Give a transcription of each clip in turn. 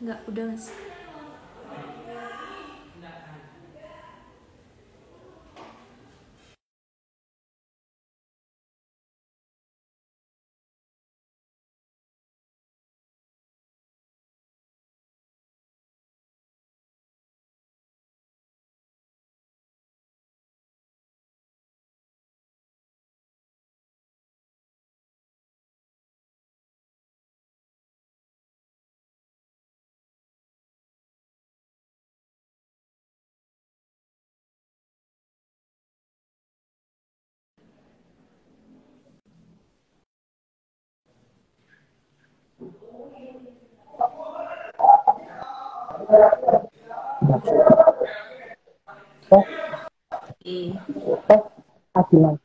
Enggak, udah Mas. Oh, Oke. Adilan.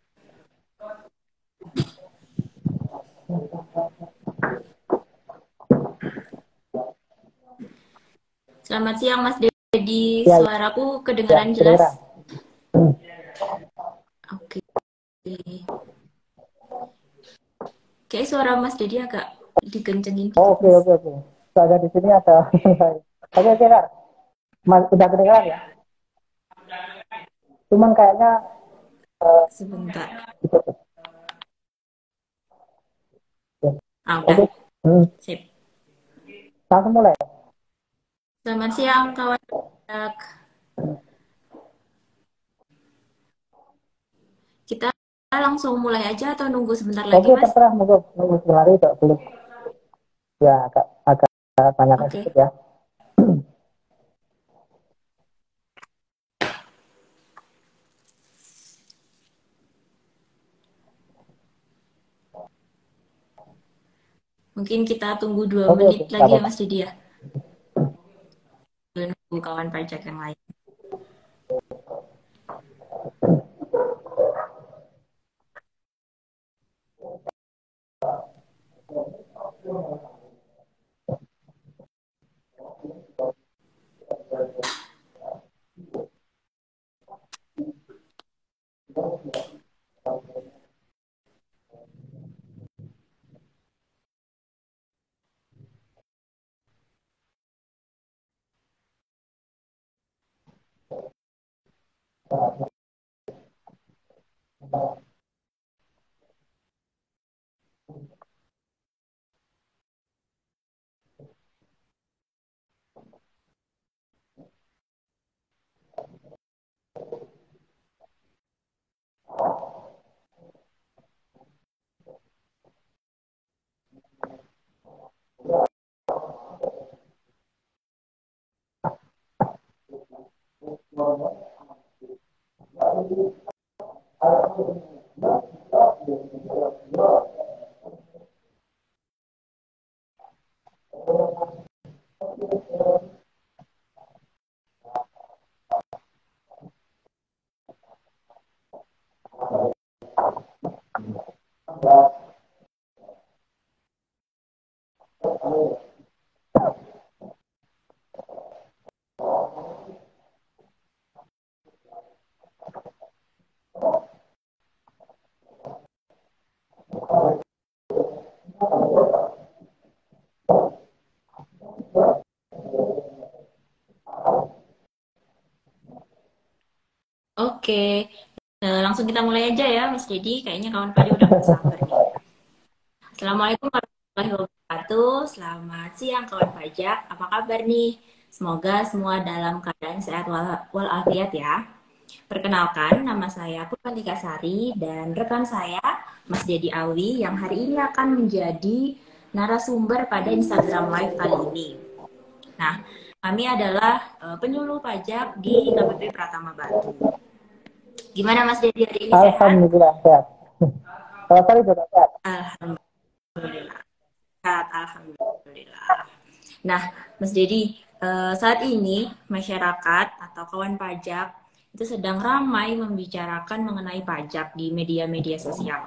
Selamat siang Mas Dedi, Ya, suaraku ya, kedengaran kedengeran. jelas? Oke. Kayak suara Mas Dedi agak dikencengin Oh, dikit oke, Mas. oke, oke. Soalnya di sini ada. Oke, oke, Kak. Mas, udah kedengeran ya? Cuman kayaknya Sebentar. gitu. Ya. Ah, udah. Oke. Sip. Langsung mulai. Selamat siang kawan. Kita langsung mulai aja atau nunggu sebentar lagi Oke, Mas? terserah. Nunggu sebentar itu belum. Ya, agak banyak sedikit Oke. ya. Mungkin kita tunggu 2 Oke, menit oke, nggak lagi ya apa-apa. Mas Dedi ya. Nunggu kawan pajak yang lain. Oke. Langsung kita mulai aja ya Mas Dedi. Kayaknya kawan pajak udah gak sabar nih. Assalamualaikum warahmatullahi wabarakatuh. Selamat siang kawan pajak. Apa kabar nih? Semoga semua dalam keadaan sehat walafiat ya. Perkenalkan, nama saya Purwantika Sari dan rekan saya Mas Dedi Awi yang hari ini akan menjadi narasumber pada Instagram Live kali ini. Nah, kami adalah penyuluh pajak di KPP Pratama Batu. Gimana Mas Dedi hari ini sehat? Alhamdulillah, sehat. Kalau tadi juga sehat. Alhamdulillah. Sehat, Alhamdulillah. Nah, Mas Dedi, saat ini masyarakat atau kawan pajak itu sedang ramai membicarakan mengenai pajak di media-media sosial.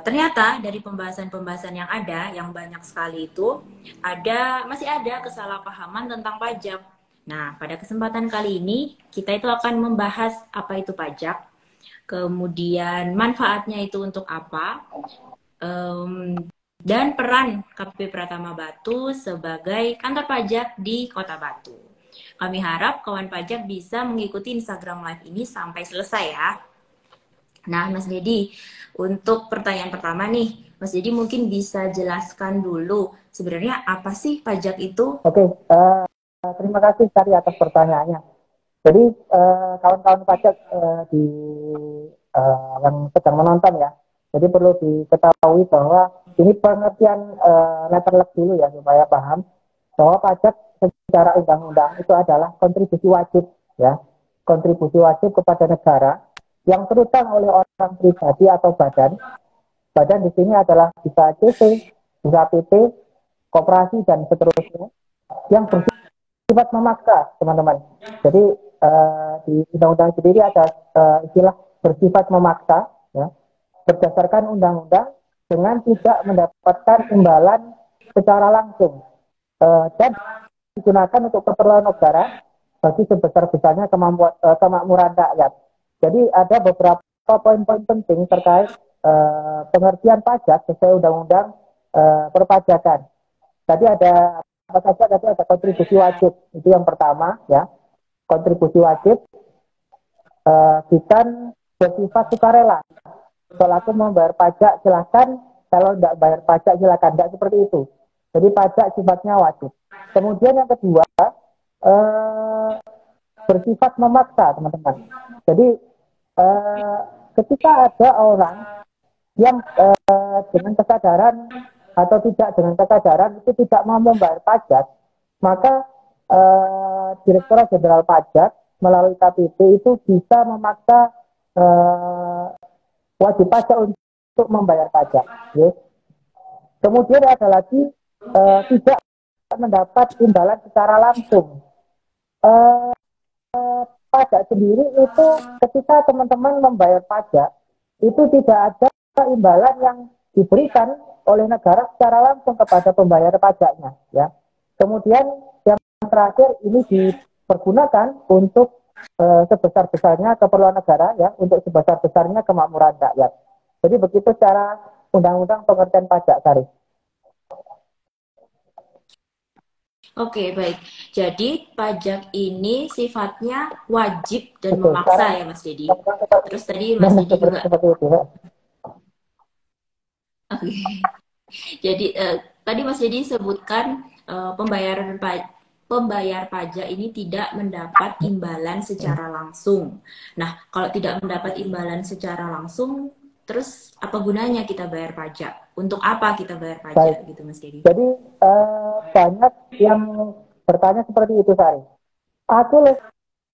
Ternyata dari pembahasan-pembahasan yang ada, yang banyak sekali itu, masih ada kesalahpahaman tentang pajak. Nah, pada kesempatan kali ini, kita itu akan membahas apa itu pajak, kemudian manfaatnya itu untuk apa, dan peran KPP Pratama Batu sebagai kantor pajak di Kota Batu. Kami harap kawan pajak bisa mengikuti Instagram Live ini sampai selesai ya. Nah, Mas Dedi, untuk pertanyaan pertama nih, Mas Dedi mungkin bisa jelaskan dulu sebenarnya apa sih pajak itu? Oke, terima kasih Sari atas pertanyaannya. Jadi kawan-kawan pajak yang sedang menonton ya, jadi perlu diketahui bahwa ini pengertian letterlek dulu ya supaya paham bahwa pajak secara undang-undang itu adalah kontribusi wajib ya, kontribusi wajib kepada negara yang terutang oleh orang pribadi atau badan. Badan di sini adalah bisa CC, bisa PT, koperasi dan seterusnya yang bersifat memaksa, teman-teman. Jadi di undang-undang sendiri ada istilah bersifat memaksa, ya, berdasarkan undang-undang dengan tidak mendapatkan imbalan secara langsung dan digunakan untuk keperluan negara bagi sebesar-besarnya kemakmuran rakyat. Jadi ada beberapa poin-poin penting terkait pengertian pajak sesuai undang-undang perpajakan. Tadi ada apa saja? Tadi ada kontribusi wajib, itu yang pertama ya. Kontribusi wajib bukan bersifat sukarela. Kalau aku membayar pajak silakan, kalau tidak bayar pajak silakan, tidak seperti itu. Jadi pajak sifatnya wajib. Kemudian yang kedua bersifat memaksa, teman-teman. Jadi ketika ada orang yang dengan kesadaran atau tidak dengan kesadaran itu tidak mau membayar pajak, maka Direktorat Jenderal Pajak melalui KPP itu bisa memaksa wajib pajak untuk membayar pajak. Yes. Kemudian ada lagi tidak mendapat imbalan secara langsung. Pajak sendiri itu ketika teman-teman membayar pajak itu tidak ada imbalan yang diberikan oleh negara secara langsung kepada pembayar pajaknya, ya. Kemudian yang terakhir ini dipergunakan untuk sebesar-besarnya keperluan negara, ya, untuk sebesar-besarnya kemakmuran rakyat. Jadi begitu secara undang-undang pengertian pajak, Sari. Oke, baik. Jadi pajak ini sifatnya wajib dan Betul. memaksa Sekarang, ya, Mas Dedi. Terus tadi Mas Dedi juga. seperti itu, ya. Oke. Jadi tadi Mas Dedi sebutkan pembayar pajak ini tidak mendapat imbalan secara langsung. Nah, kalau tidak mendapat imbalan secara langsung, terus apa gunanya kita bayar pajak? Untuk apa kita bayar pajak, Baik. gitu Mas Dedi? Jadi banyak yang bertanya seperti itu, Sari. Aku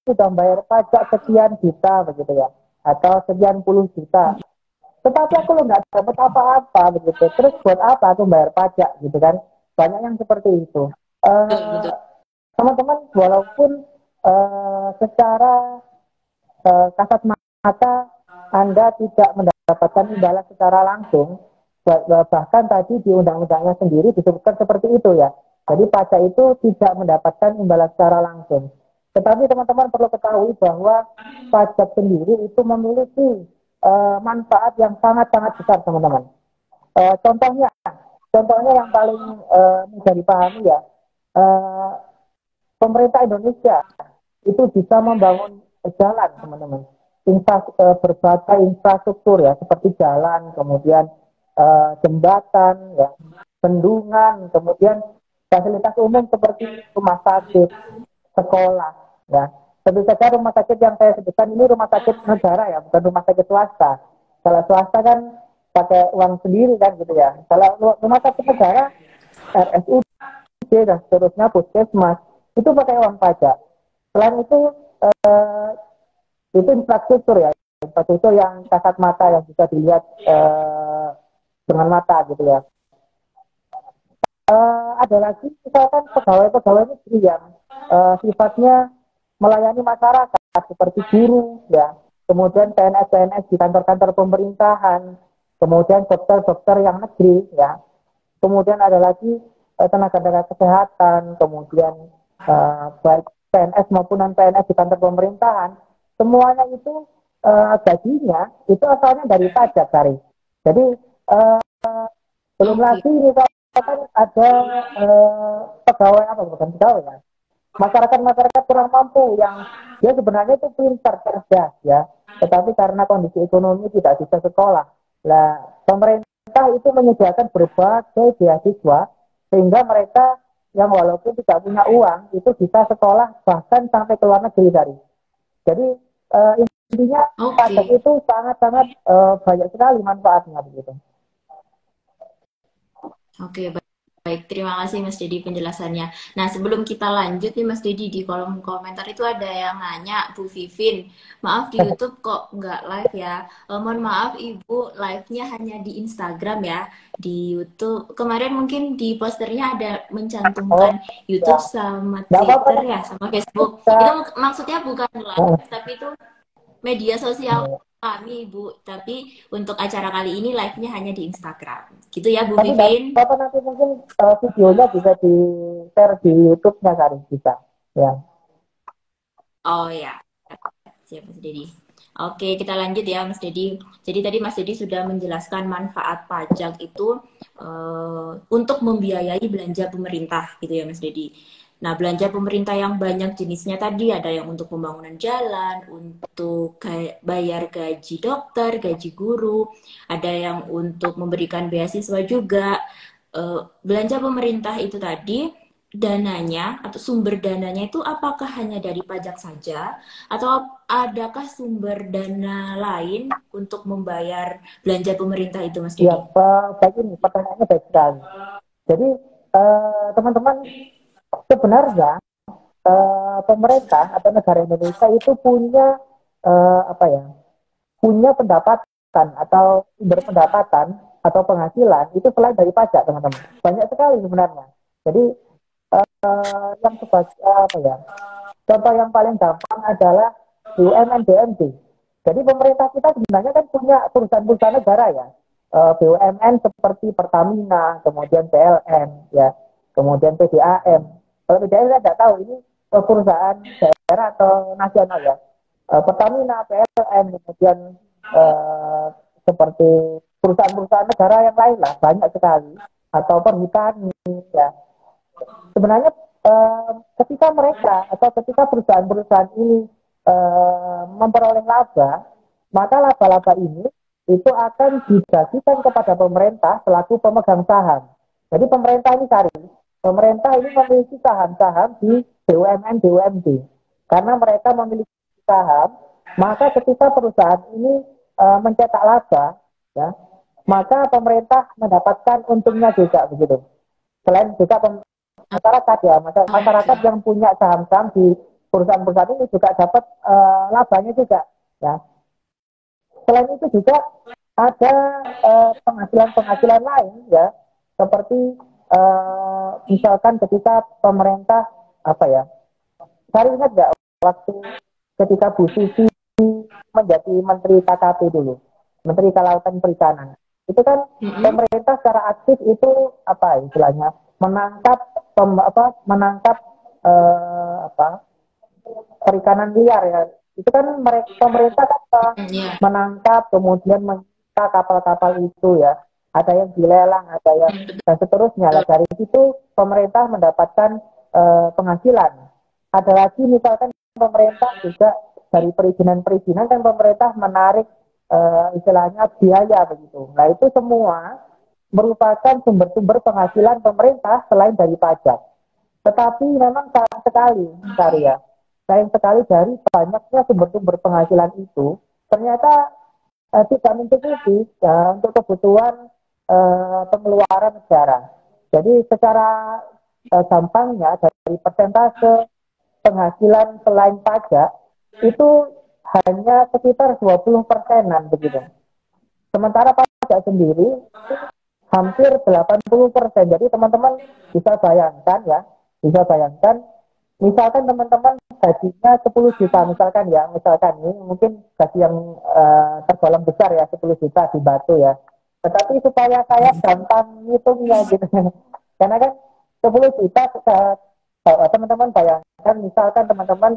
sudah bayar pajak sekian juta begitu ya, atau sekian puluh juta. Tetapi aku nggak dapat apa-apa begitu. Terus buat apa aku bayar pajak gitu kan? Banyak yang seperti itu. Betul. Teman-teman, walaupun secara kasat mata Anda tidak mendapatkan imbalan secara langsung, bahkan tadi di undang-undangnya sendiri disebutkan seperti itu ya. Jadi pajak itu tidak mendapatkan imbalan secara langsung. Tetapi teman-teman perlu ketahui bahwa pajak sendiri itu memiliki manfaat yang sangat-sangat besar, teman-teman. Contohnya yang paling mudah dipahami ya, pemerintah Indonesia itu bisa membangun jalan, teman-teman. Berbagai infrastruktur ya, seperti jalan, kemudian jembatan, ya, bendungan, kemudian fasilitas umum seperti rumah sakit, sekolah, ya. Tentu saja rumah sakit yang saya sebutkan ini rumah sakit negara ya, bukan rumah sakit swasta. Kalau swasta kan pakai uang sendiri kan gitu ya. Kalau rumah sakit negara, RSUD dan seterusnya, puskesmas, itu pakai uang pajak. Selain itu infrastruktur ya, infrastruktur yang kasat mata yang bisa dilihat dengan mata gitu ya. Ada lagi misalkan pegawai-pegawai negeri yang sifatnya melayani masyarakat seperti guru ya, kemudian PNS-PNS di kantor-kantor pemerintahan, kemudian dokter-dokter yang negeri ya, kemudian ada lagi tenaga-tenaga kesehatan, kemudian baik PNS maupun non PNS di kantor pemerintahan, semuanya itu gajinya itu asalnya dari pajak, Sari. Jadi Belum Oke. lagi misalkan ada pegawai apa bukan pegawai ya, masyarakat kurang mampu yang dia sebenarnya itu pintar cerdas ya, tetapi karena kondisi ekonomi tidak bisa sekolah. Nah, pemerintah itu menyediakan berbagai beasiswa sehingga mereka yang walaupun tidak punya uang itu bisa sekolah bahkan sampai ke luar negeri dari. Jadi intinya pajak Oke. itu sangat-sangat banyak sekali manfaatnya begitu. Oke, baik. Terima kasih Mas Dedi penjelasannya. Nah, sebelum kita lanjut nih Mas Dedi, di kolom komentar itu ada yang nanya, Bu Vivin, maaf di YouTube kok nggak live ya? Mohon maaf Ibu, live-nya hanya di Instagram ya. Di YouTube, kemarin mungkin di posternya ada Oh mencantumkan ya, YouTube sama nggak apa-apa. Twitter ya, sama Facebook. Bisa. Itu maksudnya bukan live, tapi itu media sosial kami, Bu. Tapi untuk acara kali ini live-nya hanya di Instagram. Gitu ya, Bu Tapi nggak Vivin? apa-apa, nanti mungkin videonya bisa di-share di YouTube-nya kali bisa. Ya. Oh ya, siap Mas Dedi. Oke, kita lanjut ya Mas Dedi. Jadi tadi Mas Dedi sudah menjelaskan manfaat pajak itu untuk membiayai belanja pemerintah gitu ya Mas Dedi. Nah, belanja pemerintah yang banyak jenisnya tadi ada yang untuk pembangunan jalan, untuk bayar gaji dokter, gaji guru, ada yang untuk memberikan beasiswa juga. Belanja pemerintah itu tadi dananya atau sumber dananya itu apakah hanya dari pajak saja atau adakah sumber dana lain untuk membayar belanja pemerintah itu, Mas Ya, Dedi? baik, ini pertanyaannya baik sekali. Jadi teman-teman, sebenarnya pemerintah atau negara Indonesia itu punya apa ya, punya pendapatan atau sumber pendapatan atau penghasilan itu selain dari pajak, teman-teman. Banyak sekali sebenarnya. Jadi yang sebagai apa ya, contoh yang paling gampang adalah BUMN BUMD. Jadi pemerintah kita sebenarnya kan punya perusahaan-perusahaan negara ya. BUMN seperti Pertamina, kemudian PLN, ya, kemudian PDAM. Kalau PDAM saya tidak tahu ini perusahaan daerah atau nasional ya. Pertamina, PLN, kemudian eh, seperti perusahaan-perusahaan negara yang lain lah, banyak sekali. Atau perhutani, ya, sebenarnya ketika mereka atau ketika perusahaan-perusahaan ini memperoleh laba, maka laba-laba ini itu akan dibagikan kepada pemerintah selaku pemegang saham. Jadi pemerintah ini memiliki saham-saham di BUMN BUMD. Karena mereka memiliki saham, maka ketika perusahaan ini mencetak laba, ya, maka pemerintah mendapatkan untungnya juga begitu. Selain juga masyarakat ya, masyarakat Oke. yang punya saham-saham di perusahaan-perusahaan ini juga dapat labanya juga ya. Selain itu juga ada penghasilan-penghasilan lain ya, seperti misalkan ketika pemerintah apa ya, saya ingat nggak waktu ketika Bu Susi menjadi Menteri KKP dulu, Menteri Kelautan Perikanan. Itu kan Mm-mm. pemerintah secara aktif itu apa istilahnya menangkap menangkap apa perikanan liar ya. Itu kan pemerintah kan Ya. menangkap kemudian menyita kapal-kapal itu ya. Ada yang dilelang, ada yang dan seterusnya lah. Dari situ pemerintah mendapatkan penghasilan. Ada lagi misalkan pemerintah juga dari perizinan-perizinan kan pemerintah menarik istilahnya biaya begitu. Nah itu semua merupakan sumber-sumber penghasilan pemerintah selain dari pajak. Tetapi memang sayang sekali, Karya. Sayang sekali dari banyaknya sumber-sumber penghasilan itu, ternyata tidak mencukupi ya, untuk kebutuhan pengeluaran negara. Jadi secara gampangnya dari persentase penghasilan selain pajak itu hanya sekitar 20%-an begitu. Sementara pajak sendiri itu hampir 80%. Jadi teman-teman bisa bayangkan ya, bisa bayangkan misalkan teman-teman gajinya 10 juta misalkan ya, misalkan ini mungkin gaji yang tergolong besar ya 10 juta di Batu ya. Tetapi supaya saya gampang ngitungnya gitu. Karena kan 10 juta teman-teman bayangkan misalkan teman-teman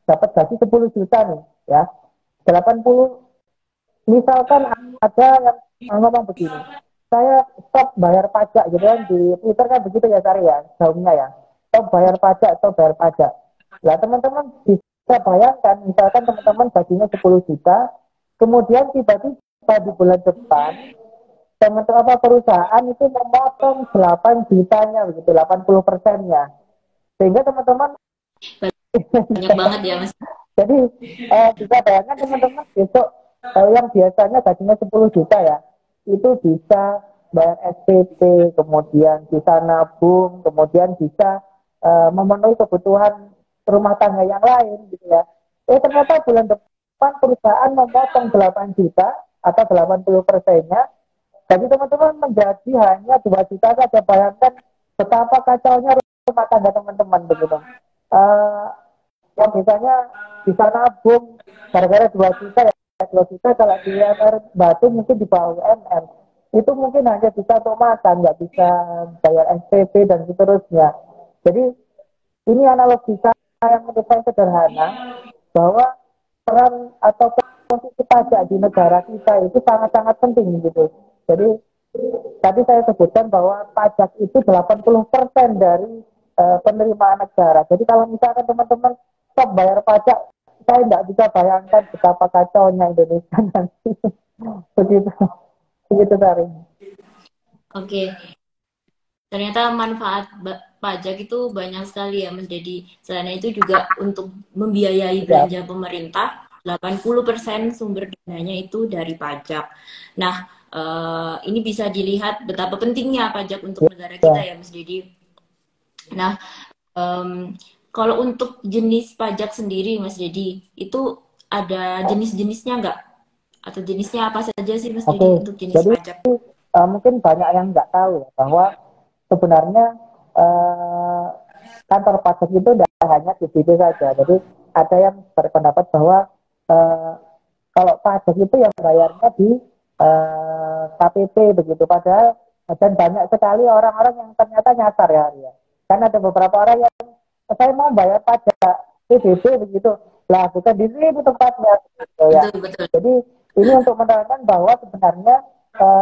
dapat gaji 10 juta nih ya. 80 misalkan ada yang ngomong begini. saya stop bayar pajak gitu kan, di Twitter kan begitu ya Sari ya, gaungnya ya, stop bayar pajak, stop bayar pajak. Lah teman-teman bisa bayangkan, misalkan teman-teman gajinya 10 juta, kemudian tiba-tiba di bulan depan teman-teman perusahaan itu memotong 8 jutanya begitu, 80%-nya. Sehingga teman-teman Banyak banget ya Mas. jadi bisa bayangkan teman-teman besok yang biasanya gajinya 10 juta ya, itu bisa bayar SPP, kemudian bisa nabung, kemudian bisa memenuhi kebutuhan rumah tangga yang lain gitu ya. Ternyata bulan depan perusahaan memotong 8 juta atau 80%-nya, jadi teman-teman menjadi hanya 2 juta saja. Bayangkan betapa kacaunya rumah tangga teman-teman begitu. Uh, yang biasanya bisa nabung gara-gara 2 juta ya, 2 juta kalau di UMR Batu mungkin di bawah UMR itu mungkin hanya bisa untuk makan, nggak bisa bayar SPP dan seterusnya. Jadi ini analogi saya yang menurut saya sederhana, bahwa peran atau posisi pajak di negara kita itu sangat-sangat penting gitu. Jadi tadi saya sebutkan bahwa pajak itu 80% dari penerimaan negara. Jadi kalau misalkan teman-teman stop bayar pajak, saya tidak bisa bayangkan betapa kacaunya Indonesia nanti. Begitu, begitu Sari. Oke, ternyata manfaat pajak itu banyak sekali ya Mas. Jadi selain itu juga untuk membiayai Ya, belanja pemerintah, 80% sumber dananya itu dari pajak. Nah, ini bisa dilihat betapa pentingnya pajak untuk negara kita ya. ya Mas. Jadi, nah, kalau untuk jenis pajak sendiri Mas Dedi, itu ada jenis-jenisnya nggak? Atau jenisnya apa saja sih Mas Oke. Dedi untuk jenis Jadi pajak? mungkin banyak yang nggak tahu ya, bahwa sebenarnya uh, kantor pajak itu tidak hanya di situ saja. Jadi ada yang berpendapat bahwa uh, kalau pajak itu yang bayarnya di KPP begitu. Padahal dan banyak sekali orang-orang yang ternyata nyasar ya, ya. Karena ada beberapa orang yang saya mau bayar pajak PBB begitu. Lah bukan di sini tempatnya gitu ya. Betul, betul. Jadi ini untuk menerangkan bahwa sebenarnya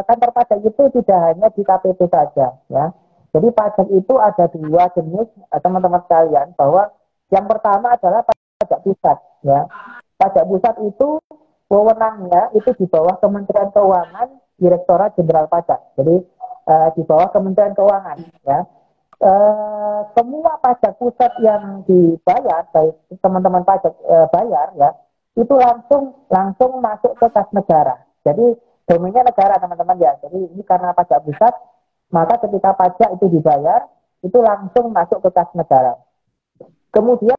kantor pajak itu tidak hanya di KPP saja ya. Jadi pajak itu ada dua jenis teman-teman sekalian, bahwa yang pertama adalah pajak pusat ya. Pajak pusat itu wewenangnya itu di bawah Kementerian Keuangan, Direktorat Jenderal Pajak. Jadi di bawah Kementerian Keuangan ya. Semua pajak pusat yang dibayar, baik teman-teman pajak bayar ya, itu langsung masuk ke kas negara. Jadi domainnya negara teman-teman ya. Jadi ini karena pajak pusat, maka ketika pajak itu dibayar, itu langsung masuk ke kas negara. Kemudian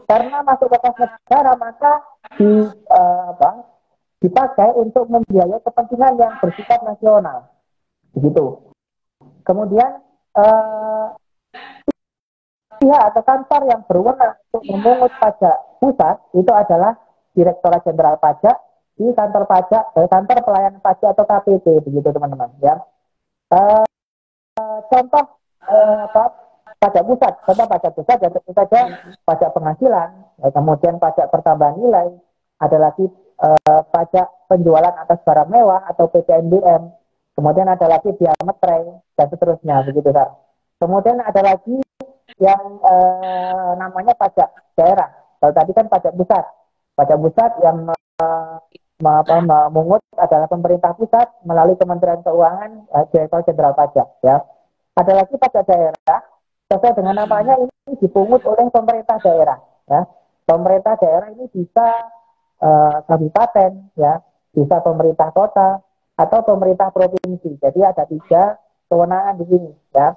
karena masuk ke kas negara, maka dipakai untuk membiayai kepentingan yang bersifat nasional, begitu. Kemudian pihak atau kantor yang berwenang untuk memungut pajak pusat itu adalah Direktorat Jenderal Pajak di kantor pajak, kantor pelayanan pajak atau KPP, begitu teman-teman ya. Contoh pajak pusat, ya tentu saja pajak penghasilan, ya, kemudian pajak pertambahan nilai, ada lagi pajak penjualan atas barang mewah atau PPNBM, kemudian ada lagi biaya metre dan seterusnya, begitu kan. Kemudian ada lagi yang namanya pajak daerah. Kalau tadi kan pajak pusat yang memungut adalah pemerintah pusat melalui Kementerian Keuangan, Direktorat Jenderal Pajak ya. Ada lagi pajak daerah, sesuai dengan namanya ini dipungut oleh pemerintah daerah ya. Pemerintah daerah ini bisa kabupaten ya, bisa pemerintah kota atau pemerintah provinsi. Jadi ada 3 kewenangan di sini ya.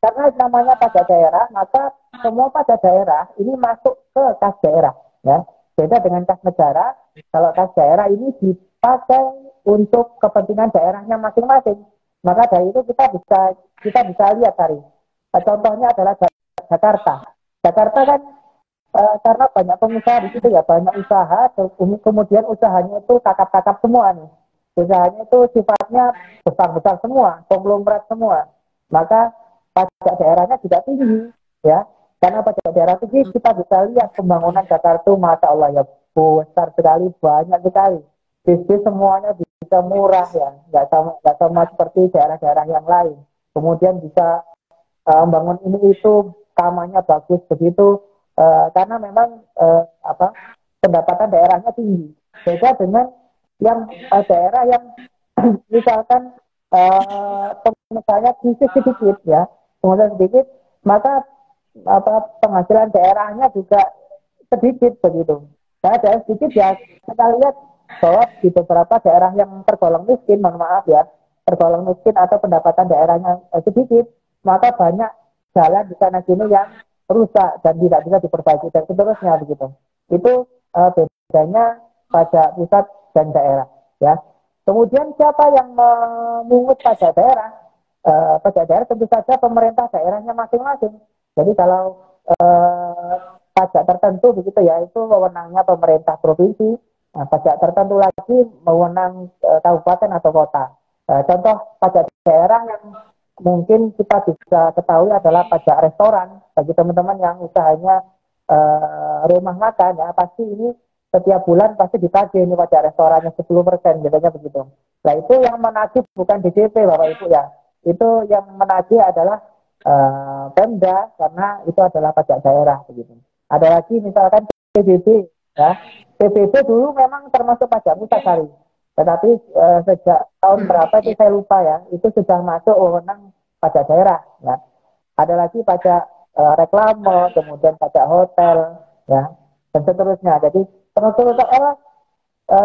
Karena namanya pajak daerah, maka semua pajak daerah ini masuk ke kas daerah ya. Beda dengan kas negara, kalau kas daerah ini dipakai untuk kepentingan daerahnya masing-masing. Maka dari itu kita bisa lihat tadi. Contohnya adalah Jakarta. Jakarta kan karena banyak pengusaha di situ ya, banyak usaha, kemudian usahanya itu kakap-kakap semua nih. Usahanya itu sifatnya besar-besar semua, konglomerat semua. Maka pajak daerahnya juga tinggi ya. Karena pajak daerah tinggi, kita bisa lihat pembangunan Jakarta, masya Allah ya, besar sekali, banyak sekali. bis semuanya bisa murah ya, nggak sama seperti daerah-daerah yang lain. Kemudian bisa membangun ini itu kamarnya bagus begitu karena memang apa pendapatan daerahnya tinggi. Beda dengan yang daerah yang misalkan misalnya bisnis sedikit ya, penghasilan sedikit, maka apa penghasilan daerahnya juga sedikit begitu. Nah, daerah sedikit ya kita lihat bahwa di beberapa daerah yang tergolong miskin, mohon maaf ya, tergolong miskin atau pendapatan daerahnya sedikit, maka banyak jalan di sana sini yang rusak dan tidak bisa diperbaiki dan seterusnya begitu. Itu bedanya pajak pusat dan daerah ya. Kemudian siapa yang memungut pajak daerah? Pajak daerah tentu saja pemerintah daerahnya masing-masing. Jadi kalau pajak tertentu begitu ya itu wewenangnya pemerintah provinsi. Nah, pajak tertentu lagi wewenang kabupaten atau kota. Contoh pajak daerah yang mungkin kita bisa ketahui adalah pajak restoran. Bagi teman-teman yang usahanya rumah makan ya pasti ini setiap bulan pasti ditagih ini pajak restorannya 10% biasanya begitu. Nah itu yang menagih bukan DJP Bapak Ibu ya. Itu yang menagih adalah Pemda karena itu adalah pajak daerah begitu. Ada lagi misalkan PBB ya. PBB dulu memang termasuk pajak pusat hari. Tetapi sejak tahun berapa itu saya lupa ya, itu sudah masuk wewenang pajak daerah ya. Ada lagi pajak reklame, kemudian pajak hotel ya dan seterusnya. Jadi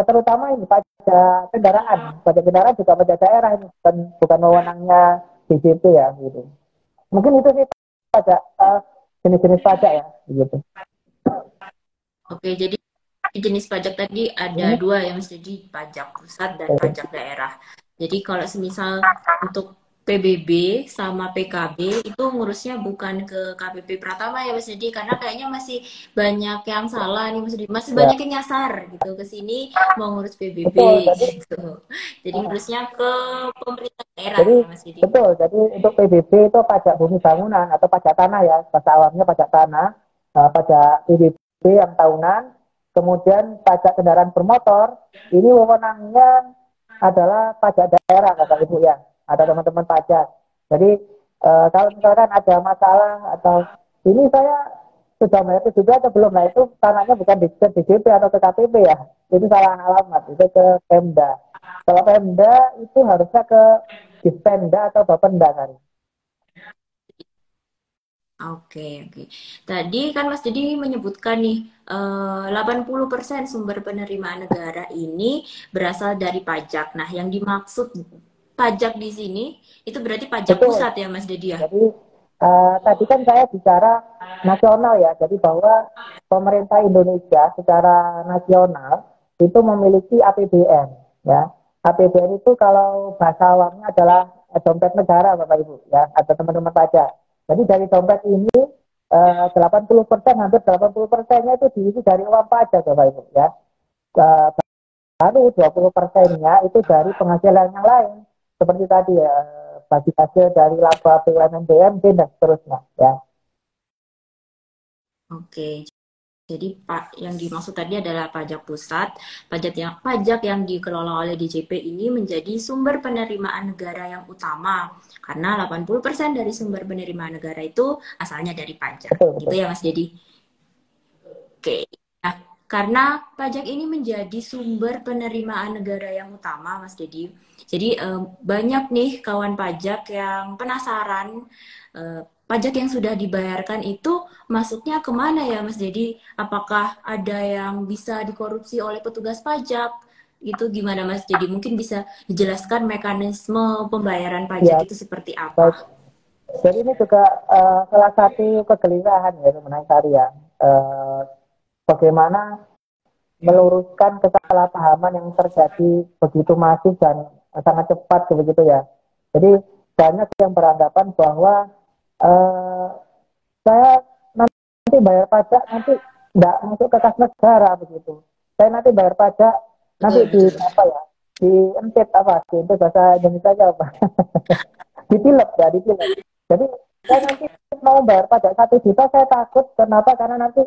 terutama ini pajak kendaraan juga pajak daerah ini bukan wewenangnya DJP ya gitu. Mungkin itu sih pajak jenis-jenis pajak ya gitu. Oke, jadi jenis pajak tadi ada dua ya Mas, jadi pajak pusat dan pajak daerah. Jadi kalau semisal untuk PBB sama PKB itu ngurusnya bukan ke KPP Pratama ya Mas Dedi, karena kayaknya masih banyak yang salah nih Mas Dedi, masih Ya, banyak yang nyasar gitu ke sini mau ngurus PBB betul. gitu. Jadi ngurusnya ke pemerintah daerah Jadi ya Mas Dedi. betul. Jadi untuk PBB itu pajak bumi bangunan atau pajak tanah ya, bahasa awamnya pajak tanah, pajak PBB yang tahunan, kemudian pajak kendaraan bermotor, ini wewenangnya adalah pajak daerah Bapak Ibu ya, ada teman-teman pajak. Jadi kalau misalkan ada masalah atau ini saya sudah bayar juga atau belum, nah itu tanahnya bukan di DJP atau ke KPP ya, itu salah alamat, itu ke Pemda. Kalau Pemda itu harusnya ke Dispenda atau Bapenda kan. Oke, oke. Tadi kan Mas Dedi menyebutkan nih 80% sumber penerimaan negara ini berasal dari pajak. Nah, yang dimaksud pajak di sini itu berarti pajak Betul. pusat ya Mas Dedi ya? Jadi tadi kan saya bicara nasional ya, jadi bahwa pemerintah Indonesia secara nasional itu memiliki APBN ya. APBN itu kalau bahasa awamnya adalah dompet negara Bapak Ibu ya, atau teman-teman pajak. Jadi dari dompet ini 80%, hampir 80%-nya itu diisi dari uang pajak Bapak Ibu ya. Eh, Baru 20%-nya itu dari penghasilan yang lain. Seperti tadi ya, bagi hasil dari laba BUMN BUMD dan seterusnya ya. Oke. Jadi yang dimaksud tadi adalah pajak pusat, pajak yang dikelola oleh DJP ini menjadi sumber penerimaan negara yang utama karena 80% dari sumber penerimaan negara itu asalnya dari pajak. Betul, Gitu betul. ya Mas Dedi. Oke. Nah, karena pajak ini menjadi sumber penerimaan negara yang utama, Mas Dedi. Jadi banyak nih kawan pajak yang penasaran pajak yang sudah dibayarkan itu masuknya kemana ya, Mas Dedi? Apakah ada yang bisa dikorupsi oleh petugas pajak? Itu gimana, Mas Dedi? Mungkin bisa dijelaskan mekanisme pembayaran pajak Ya, itu seperti baik. apa? Jadi ini juga salah satu kegelisahan ya sebenarnya tadi ya. Bagaimana meluruskan kesalahpahaman yang terjadi begitu masif dan sangat cepat begitu ya. Jadi banyak yang beranggapan bahwa eh, saya nanti bayar pajak nanti nggak masuk ke kas negara begitu. Saya nanti bayar pajak nanti Betul, di betul. apa ya? Dientit apa? Dientit bahasa Indonesia aja apa? Ditilep ya, ditilep. Jadi saya nanti mau bayar pajak 1 juta, saya takut kenapa? Karena nanti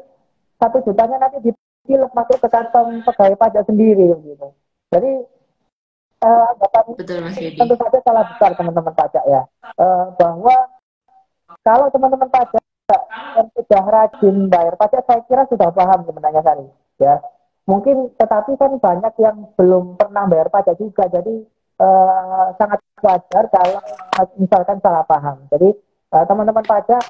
1 jutanya nanti ditilep masuk ke kantong pegawai pajak sendiri gitu. Jadi anggapan Betul Mas Yudi. tentu saja salah besar teman-teman pajak ya, bahwa kalau teman-teman pajak yang sudah rajin bayar pajak, saya kira sudah paham sebenarnya Sari. Ya, mungkin tetapi kan banyak yang belum pernah bayar pajak juga, jadi sangat wajar kalau misalkan salah paham. Jadi teman-teman pajak,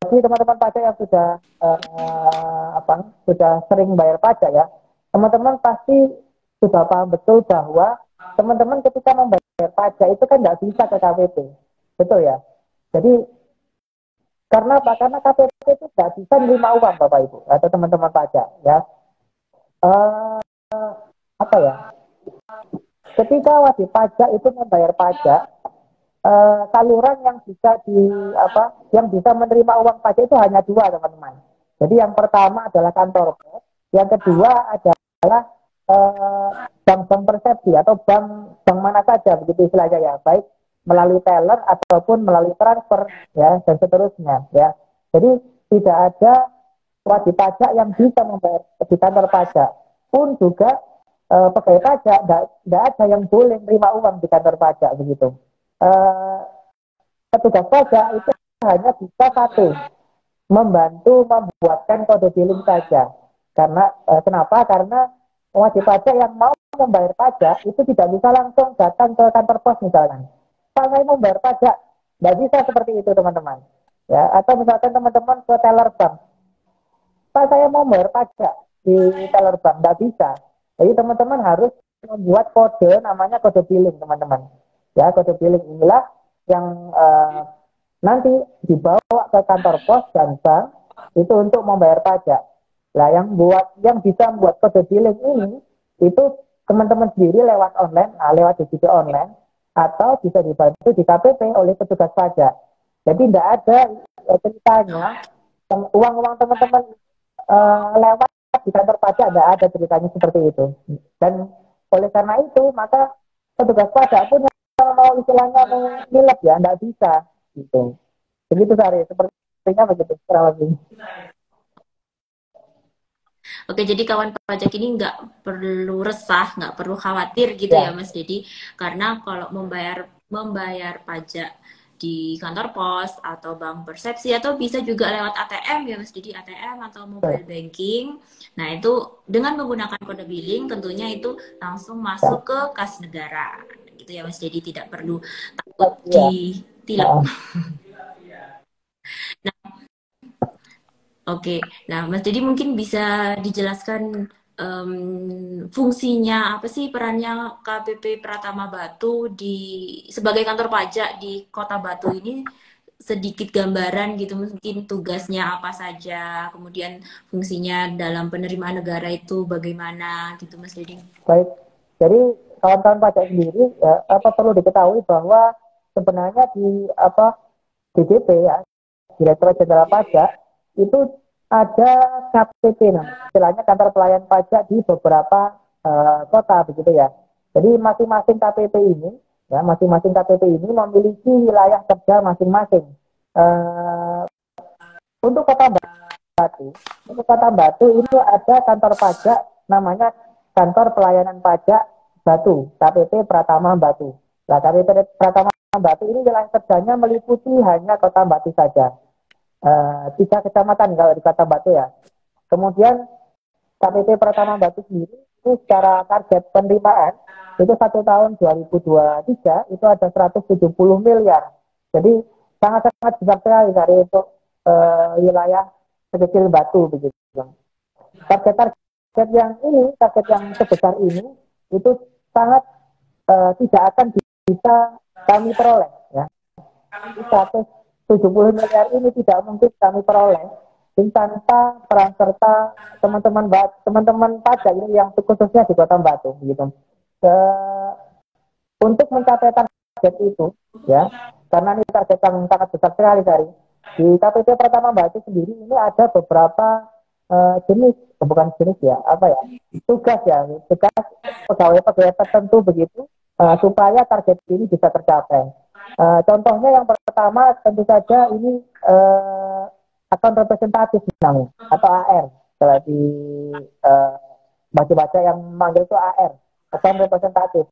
bagi teman-teman pajak yang sudah sudah sering bayar pajak ya, teman-teman pasti sudah paham betul bahwa teman-teman ketika membayar pajak itu kan nggak bisa ke KPP, betul ya. Jadi karena apa? Karena KPP itu nggak bisa menerima uang Bapak Ibu atau teman-teman pajak ya. Eh, apa ya? Ketika wajib pajak itu membayar pajak, saluran yang bisa yang bisa menerima uang pajak itu hanya dua teman-teman. Jadi yang pertama adalah kantor pos, yang kedua adalah bank-bank persepsi atau bank mana saja begitu istilahnya ya, baik melalui teller ataupun melalui transfer ya dan seterusnya ya. Jadi tidak ada wajib pajak yang bisa membayar di kantor pajak pun juga pegawai pajak tidak ada yang boleh menerima uang di kantor pajak begitu. Eh, Petugas pajak itu hanya bisa satu, membantu membuatkan kode billing saja. Karena kenapa? Karena wajib pajak yang mau membayar pajak itu tidak bisa langsung datang ke kantor pos misalnya. Pak saya mau membayar pajak, tidak bisa seperti itu teman-teman. Ya, atau misalkan teman-teman ke teller bank, Pak saya mau membayar pajak di teller bank, tidak bisa. Jadi teman-teman harus membuat kode namanya kode billing teman-teman. Ya, kode billing inilah yang nanti dibawa ke kantor pos dan bank itu untuk membayar pajak. Nah, yang bisa membuat kode billing ini itu teman-teman sendiri lewat online, lewat digital online, atau bisa dibantu di KPP oleh petugas pajak. Jadi tidak ada ceritanya uang-uang teman-teman lewat di kantor pajak, tidak ada ceritanya seperti itu. Dan oleh karena itu maka petugas pajak pun yang mau istilahnya menilap ya tidak bisa gitu. Begitu Sari, sepertinya begitu kurang lebih. Oke, jadi kawan pajak ini nggak perlu resah, nggak perlu khawatir gitu ya Ya, Mas Dedi, karena kalau membayar membayar pajak di kantor pos atau bank persepsi atau bisa juga lewat ATM ya Mas Dedi, ATM atau mobile banking. Nah, itu dengan menggunakan kode billing tentunya itu langsung ya, masuk ke kas negara. Gitu ya Mas Dedi, tidak perlu takut ya. ditilep. Nah, Oke, nah Mas Dedi mungkin bisa dijelaskan fungsinya apa sih perannya KPP Pratama Batu sebagai kantor pajak di Kota Batu ini, sedikit gambaran gitu mungkin tugasnya apa saja, kemudian fungsinya dalam penerimaan negara itu bagaimana gitu Mas Dedi. baik. Jadi kawan-kawan pajak sendiri ya, perlu diketahui bahwa sebenarnya di DJP ya, Direktorat Jenderal Pajak itu ada KPP namanya, istilahnya kantor pelayan pajak di beberapa kota begitu ya. Jadi masing-masing KPP ini masing-masing KPP ini memiliki wilayah kerja masing-masing. Uh, untuk Kota Batu, untuk Kota Batu ini ada kantor pajak namanya Kantor Pelayanan Pajak Batu, KPP Pratama Batu. Nah, KPP Pratama Batu ini wilayah kerjanya meliputi hanya Kota Batu saja. 3 kecamatan kalau di Kota Batu ya. Kemudian KPP Pratama Batu sendiri itu secara target penerimaan itu 1 tahun 2023 itu ada 170 miliar. Jadi sangat-sangat besar sekali dari untuk wilayah sekecil Batu begitu. Target yang sebesar ini itu sangat tidak akan bisa kami peroleh ya. 170 miliar ini tidak mungkin kami peroleh tanpa peran serta teman-teman pajak ini yang khususnya di Kota Batu gitu. Untuk mencapai target itu ya, karena ini target yang sangat besar sekali dari di KPP Pratama Batu sendiri ini ada beberapa jenis, bukan jenis ya, tugas pegawai tertentu begitu supaya target ini bisa tercapai. Contohnya yang pertama tentu saja ini akun representatif namanya atau AR kalau di wajib pajak yang memanggil itu AR, Account Representative.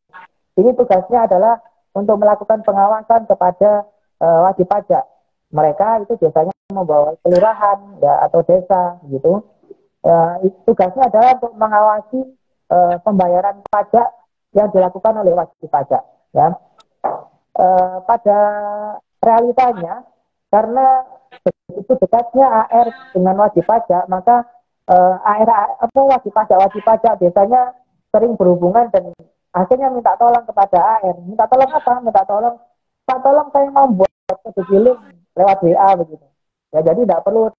Ini tugasnya adalah untuk melakukan pengawasan kepada wajib pajak. Mereka itu biasanya membawa kelurahan ya atau desa gitu. Tugasnya adalah untuk mengawasi pembayaran pajak yang dilakukan oleh wajib pajak. Ya. Pada realitanya, karena begitu dekatnya AR dengan wajib pajak, maka AR apa wajib pajak biasanya sering berhubungan dan akhirnya minta tolong kepada AR. Minta tolong apa? Minta tolong, Pak tolong saya mau buat kode billing lewat WA begitu. Ya jadi tidak perlu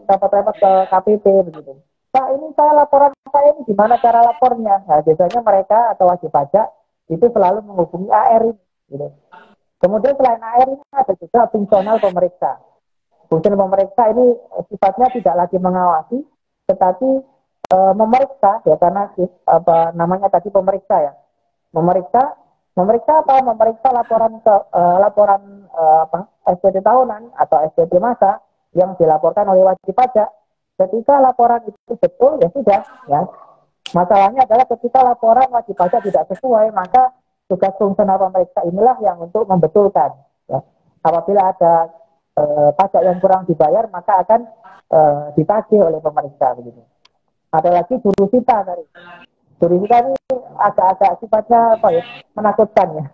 repot-repot ke KPP begitu. Pak ini saya laporan saya ini gimana cara lapornya? Nah, biasanya mereka atau wajib pajak itu selalu menghubungi AR ini. Gitu. Kemudian selain AR ini ada juga fungsional pemeriksa. Fungsional pemeriksa ini sifatnya tidak lagi mengawasi, tetapi memeriksa ya karena apa namanya tadi pemeriksa ya. Memeriksa apa? Memeriksa laporan apa SPT tahunan atau SPT masa yang dilaporkan oleh wajib pajak. Ketika laporan itu betul ya sudah ya. Masalahnya adalah ketika laporan wajib pajak tidak sesuai, maka tugas fungsional pemeriksa inilah yang untuk membetulkan. Ya. Apabila ada pajak yang kurang dibayar, maka akan ditagih oleh pemeriksa begitu. Ada lagi jurusita tadi. Jurusita ini agak-agak sifatnya apa ya, menakutkan ya.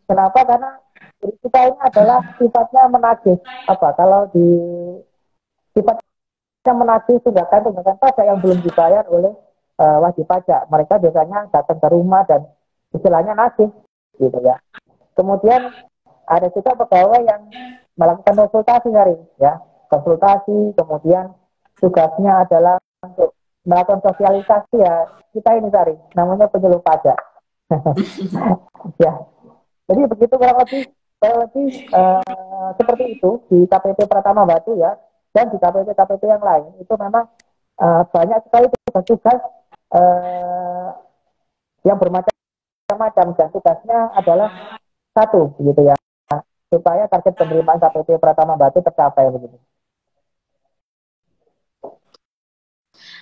Kenapa? Karena jurusita ini adalah sifatnya menagih. Apa? Kalau di sifatnya menagih tunggakan pajak yang belum dibayar oleh wajib pajak. Mereka biasanya datang ke rumah dan istilahnya nagih, gitu ya. Kemudian ada juga pegawai yang melakukan konsultasi hari, ya, konsultasi. Kemudian tugasnya adalah untuk melakukan sosialisasi ya. Kita ini tadi namanya penyuluh pajak. Ya, jadi begitu kurang lebih seperti itu di KPP Pratama Batu ya, dan di KPP-KPP yang lain itu memang banyak sekali tugas-tugas yang bermacam-macam dan tugasnya adalah satu begitu ya, supaya target penerimaan KPP Pratama Batu tercapai begitu.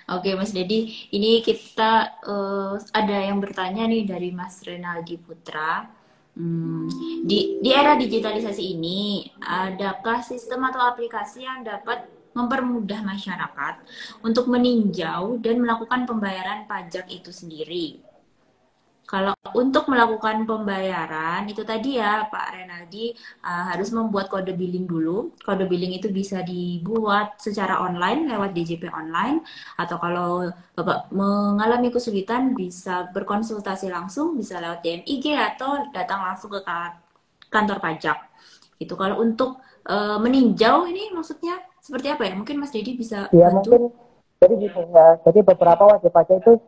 Oke, Mas Dedi, ini kita ada yang bertanya nih dari Mas Renaldi Putra. Di era digitalisasi ini, adakah sistem atau aplikasi yang dapat mempermudah masyarakat untuk meninjau dan melakukan pembayaran pajak itu sendiri? Kalau untuk melakukan pembayaran itu tadi ya Pak Renaldi harus membuat kode billing dulu. Kode billing itu bisa dibuat secara online lewat DJP online atau kalau Bapak mengalami kesulitan bisa berkonsultasi langsung bisa lewat DMIG atau datang langsung ke kantor pajak. Itu kalau untuk meninjau ini maksudnya seperti apa ya? Mungkin Mas Dedi bisa Ya bantu. mungkin jadi gini ya, jadi beberapa wajib pajak itu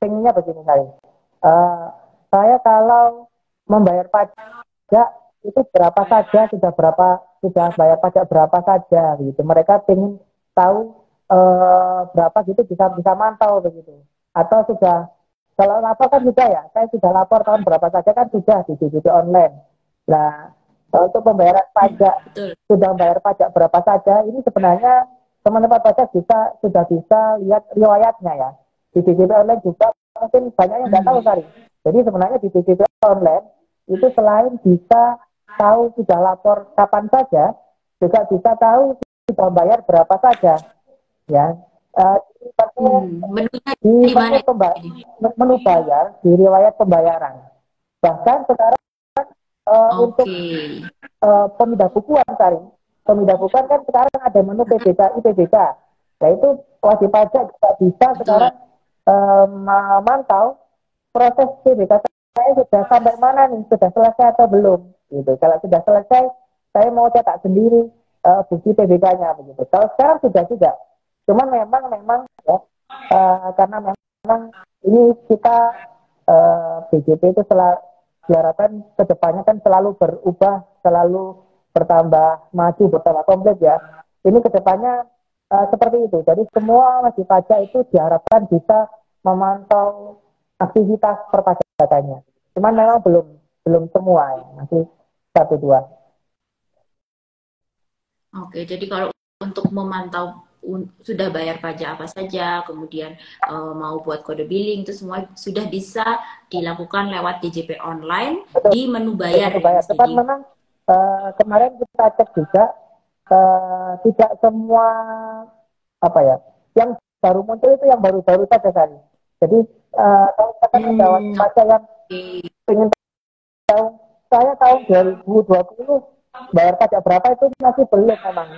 pengennya begini saya. Saya kalau membayar pajak itu berapa saja, sudah bayar pajak berapa saja gitu. Mereka ingin tahu berapa gitu bisa bisa mantau begitu. Atau sudah kalau lapor kan sudah ya, saya sudah lapor tahun berapa saja kan sudah di DJP online. Nah, untuk pembayaran pajak Betul. sudah bayar pajak berapa saja, ini sebenarnya teman-teman pajak sudah bisa lihat riwayatnya ya. Di DJP online juga mungkin banyak yang nggak tahu Sari. Jadi sebenarnya di DJP online itu selain bisa tahu sudah lapor kapan saja, juga bisa tahu sudah bayar berapa saja. Ya, Menunya di di mana? menu bayar, di riwayat pembayaran. Bahkan sekarang untuk Oke. pemindah bukuan Sari. Pemindah bukuan kan sekarang ada menu PBK, IPBK. Nah itu wajib pajak juga bisa Betul. sekarang memantau proses PBK saya sudah sampai mana nih, sudah selesai atau belum. Gitu. Kalau sudah selesai, saya mau cetak sendiri bukti PBK-nya begitu. Kalau sekarang sudah juga. Cuman memang ya, karena memang ini kita BJP itu diharapkan kedepannya kan selalu berubah, selalu bertambah maju, bertambah komplit ya. Ini kedepannya seperti itu. Jadi semua wajib pajak itu diharapkan bisa memantau aktivitas perpajakannya. Cuman memang belum semua ya, masih satu dua. Oke, jadi kalau untuk memantau sudah bayar pajak apa saja, kemudian mau buat kode billing, itu semua sudah bisa dilakukan lewat DJP online Betul, di menu bayar betul ya bayar. Mas Tepat Dedi. memang kemarin kita cek juga tidak semua apa ya, yang baru muncul itu yang baru-baru saja kali. Jadi kalau misalkan ada wajib Hmm, pajak yang oke. ingin tahu, saya tahun 2020 bayar pajak berapa itu masih belum memang.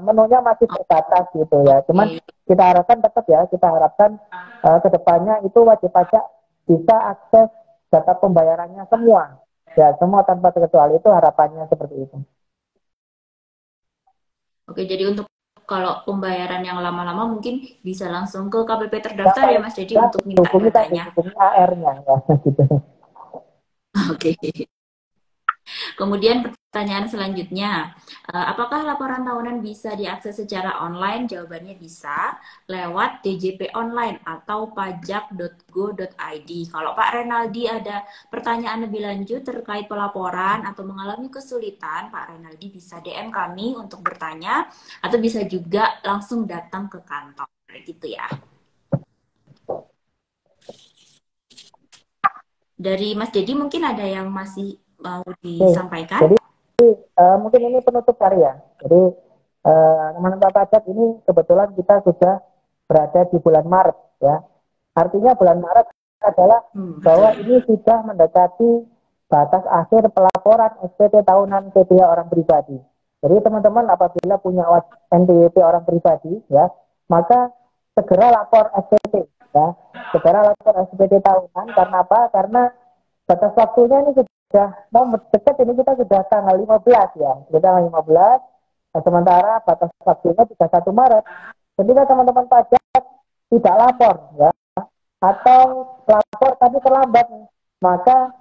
Menunya masih terbatas gitu ya. Cuman Oke. kita harapkan tetap ya, kita harapkan ke depannya itu wajib pajak bisa akses data pembayarannya semua. Ya, semua tanpa terkecuali itu harapannya seperti itu. Oke, jadi untuk kalau pembayaran yang lama-lama mungkin bisa langsung ke KPP Yang terdaftar ya paling Mas Dedi mudah untuk minta hubungi tadi, datanya. hubungi AR-nya ya gitu. Oke. Kemudian pertanyaan selanjutnya, apakah laporan tahunan bisa diakses secara online? Jawabannya bisa lewat DJP online atau pajak.go.id. Kalau Pak Renaldi ada pertanyaan lebih lanjut terkait pelaporan atau mengalami kesulitan, Pak Renaldi bisa DM kami untuk bertanya atau bisa juga langsung datang ke kantor gitu ya. Dari Mas Dedi mungkin ada yang masih mau Oke, disampaikan? jadi mungkin ini penutup hari ya. Jadi teman-teman pajak ini kebetulan kita sudah berada di bulan Maret ya. Artinya bulan Maret adalah bahwa Betul. ini sudah mendekati batas akhir pelaporan SPT tahunan PPh orang pribadi. Jadi teman-teman apabila punya NPWP orang pribadi ya, maka segera lapor SPT ya. Segera lapor SPT tahunan karena apa? Karena batas waktunya ini sudah mau dekat, ini kita sudah tanggal 15 ya. Kita tanggal 15, nah, sementara batas waktunya 31 Maret. Ketika teman-teman pajak tidak lapor ya, atau lapor tapi terlambat, maka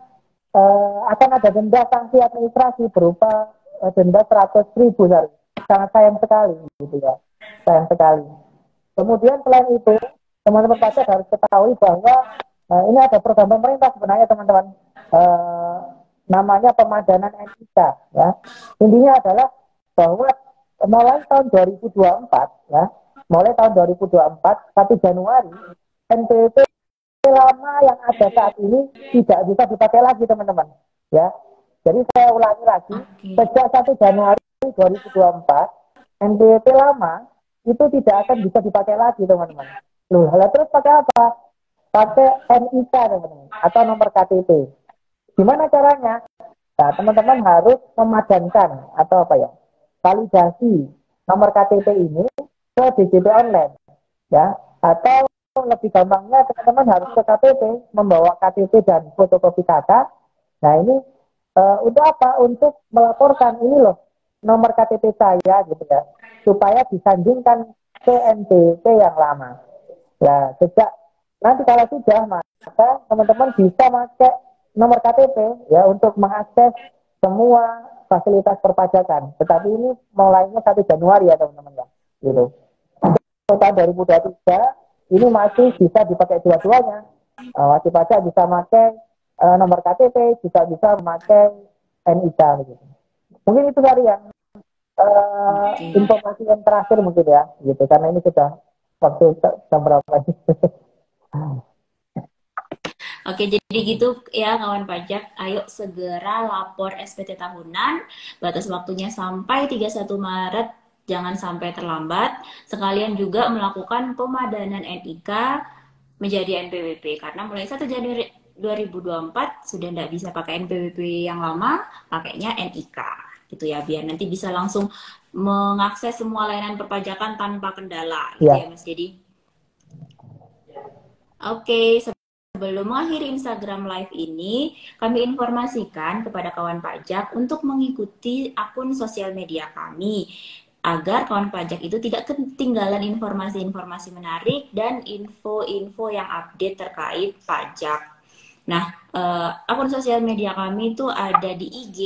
akan ada denda sanksi administrasi berupa denda 100.000 hari. Sangat sayang sekali gitu ya. Sayang sekali. Kemudian selain itu, teman-teman pajak harus ketahui bahwa ini ada program pemerintah sebenarnya teman-teman. Eh, Namanya pemadanan NIK ya. Intinya adalah bahwa mulai tahun 2024 ya, mulai tahun 2024 1 Januari NPWP lama yang ada saat ini tidak bisa dipakai lagi teman-teman ya. Jadi saya ulangi lagi, Oke. sejak 1 Januari 2024 NPWP lama itu tidak akan bisa dipakai lagi teman-teman. Loh, terus pakai apa? Pakai NIK teman-teman atau nomor KTP. Gimana caranya? Nah, teman-teman harus memadankan atau apa ya? Validasi nomor KTP ini ke DJP online ya. Atau lebih gampangnya teman-teman harus ke KTP, membawa KTP dan fotokopi kakak. Nah, ini untuk apa? Untuk melaporkan ini loh nomor KTP saya gitu ya. Supaya disandingkan ke NPWP yang lama. Ya, sejak nanti kalau sudah, maka teman-teman bisa pakai nomor KTP ya untuk mengakses semua fasilitas perpajakan. Tetapi ini mulainya 1 Januari ya teman-teman ya. Gitu. Tahun 2023 ini masih bisa dipakai dua-duanya. Wajib pajak bisa pakai nomor KTP, juga bisa memakai NIK gitu. Mungkin itu dari yang Oke. informasi yang terakhir mungkin ya, gitu. Karena ini sudah waktu jam berapa ini. Oke, jadi gitu ya kawan pajak. Ayo segera lapor SPT tahunan. Batas waktunya sampai 31 Maret. Jangan sampai terlambat. Sekalian juga melakukan pemadanan NIK menjadi NPWP. Karena mulai 1 Januari 2024 sudah tidak bisa pakai NPWP yang lama, pakainya NIK. Gitu ya, biar nanti bisa langsung mengakses semua layanan perpajakan tanpa kendala. Gitu ya Ya, Mas Jadi. Oke, sebelum mengakhiri Instagram Live ini, kami informasikan kepada kawan pajak untuk mengikuti akun sosial media kami agar kawan pajak itu tidak ketinggalan informasi-informasi menarik dan info-info yang update terkait pajak. Nah, akun sosial media kami itu ada di IG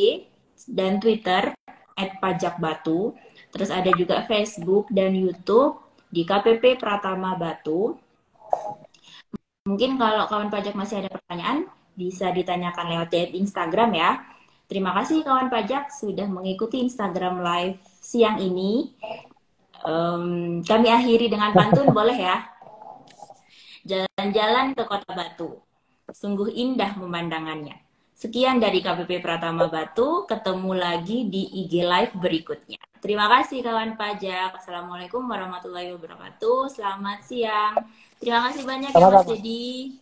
dan Twitter @pajakbatu, terus ada juga Facebook dan YouTube di KPP Pratama Batu. Mungkin kalau kawan pajak masih ada pertanyaan, bisa ditanyakan lewat DM Instagram ya. Terima kasih kawan pajak sudah mengikuti Instagram Live siang ini. Kami akhiri dengan pantun, boleh ya? Jalan-jalan ke Kota Batu, sungguh indah pemandangannya. Sekian dari KPP Pratama Batu, ketemu lagi di IG Live berikutnya. Terima kasih kawan pajak. Assalamualaikum warahmatullahi wabarakatuh. Selamat siang. Terima kasih banyak ya Mas Sama-sama. Dedi.